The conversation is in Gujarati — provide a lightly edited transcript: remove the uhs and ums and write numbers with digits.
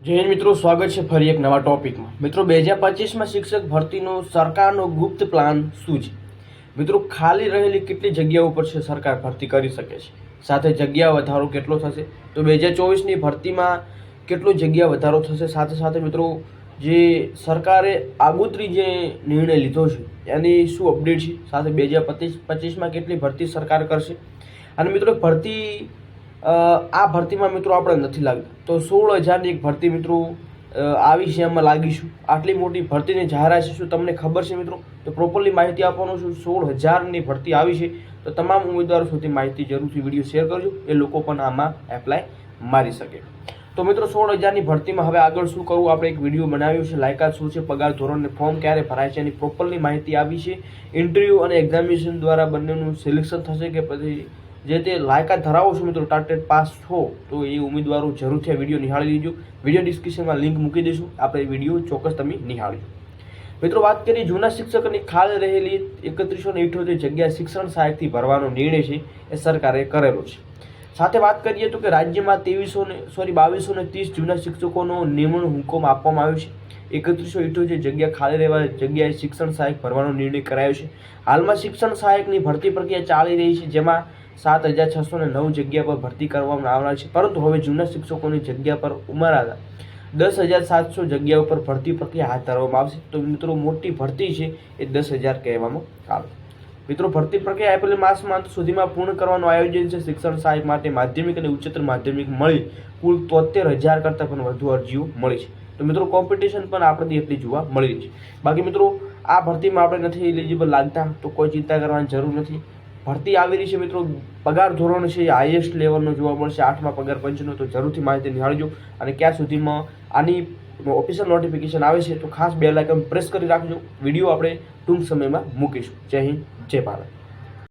જય હિન્દ મિત્રો, સ્વાગત છે ફરી એક નવા ટોપિકમાં। મિત્રો 2025માં શિક્ષક ભરતીનો સરકારનો ગુપ્ત પ્લાન શું છે? મિત્રો ખાલી રહેલી કેટલી જગ્યાઓ ઉપર છે સરકાર ભરતી કરી શકે છે, સાથે જગ્યા વધારો કેટલો થશે, તો 2024ની ભરતીમાં કેટલો જગ્યા વધારો થશે, સાથે સાથે મિત્રો જે સરકારે આગોતરી જે નિર્ણય લીધો છે એની શું અપડેટ છે, સાથે 2025માં કેટલી ભરતી સરકાર કરશે। અને મિત્રો ભરતી આ ભરતીમાં મિત્રો આપણે નથી લાગતા તો 16,000ની એક ભરતી મિત્રો આવી છે, એમાં લાગીશું। આટલી મોટી ભરતીની જાહેરાત છે, શું તમને ખબર છે મિત્રો? તો પ્રોપરલી માહિતી આપવાનું છું। 16,000ની ભરતી આવી છે, તો તમામ ઉમેદવારો સુધી માહિતી જરૂરથી વિડીયો શેર કરજો, એ લોકો પણ આમાં એપ્લાય મારી શકે। તો મિત્રો 16,000ની ભરતીમાં હવે આગળ શું કરવું, આપણે એક વિડીયો બનાવ્યો છે। લાયકાત શું છે, પગાર ધોરણ, ફોર્મ ક્યારે ભરાય છે, એની પ્રોપરલી માહિતી આવી છે। ઇન્ટરવ્યૂ અને એક્ઝામિનેશન દ્વારા બંનેનું સિલેક્શન થશે કે પછી જે તે લાયકાત ધરાવો છો મિત્રો, ટાર્ગેટ પાસ છો તો એ ઉમેદવારો જરૂરથી આ વિડીયો નિહાળી લેજો। વિડીયો ડિસ્ક્રિપ્શનમાં લિંક મૂકી દઈશું, આપણે વિડીયો ચોક્કસ તમે નિહાળજો। મિત્રો વાત કરીએ જૂના શિક્ષકોની ખાલી રહેલી 3178 જગ્યા શિક્ષણ સહાયકથી ભરવાનો નિર્ણય છે એ સરકારે કરેલો છે। સાથે વાત કરીએ તો કે રાજ્યમાં 2230 જૂના શિક્ષકોનો નિમણૂક હુકમ આપવામાં આવ્યો છે। 3178 જગ્યા ખાલી રહેવા જગ્યાએ શિક્ષણ સહાયક ભરવાનો નિર્ણય કરાયો છે। હાલમાં શિક્ષણ સહાયકની ભરતી પ્રક્રિયા ચાલી રહી છે, જેમાં 7,609 જગ્યા પર ભરતી કરવામાં આવનાર છે, પરંતુ હવે જૂના શિક્ષકોની જગ્યા પર ઉમેરાતા 10,700 જગ્યાઓ પર ભરતી પ્રક્રિયા હાથ ધરવામાં આવશે। તો મિત્રો મોટી ભરતી છે એ 10,000 કહેવામાં આવે। મિત્રો ભરતી પ્રક્રિયા એપ્રિલ માસમાં અંત સુધીમાં પૂર્ણ કરવાનું આયોજન છે। શિક્ષણ સહાયક માટે માધ્યમિક અને ઉચ્ચતર માધ્યમિક મળી કુલ 73,000 કરતાં પણ વધુ અરજીઓ મળી છે। તો મિત્રો કોમ્પિટિશન પણ આપણે એટલી જોવા મળી રહી છે। બાકી મિત્રો આ ભરતીમાં આપણે નથી એલિજિબલ લાગતા તો કોઈ ચિંતા કરવાની જરૂર નથી। ભરતી આવી રહી છે મિત્રો, પગાર ધોરણ છે એ હાઈએસ્ટ લેવલનો જોવા મળશે, 8મા પગાર પંચનો, તો જરૂરથી માહિતી નિહાળજો। અને ક્યાં સુધીમાં આની ઓફિશિયલ નોટિફિકેશન આવે છે તો ખાસ બેલ આઇકન પ્રેસ કરી રાખજો। વિડીયો આપણે ટૂંક સમયમાં મૂકીશું। જય હિન્દ, જય ભારત।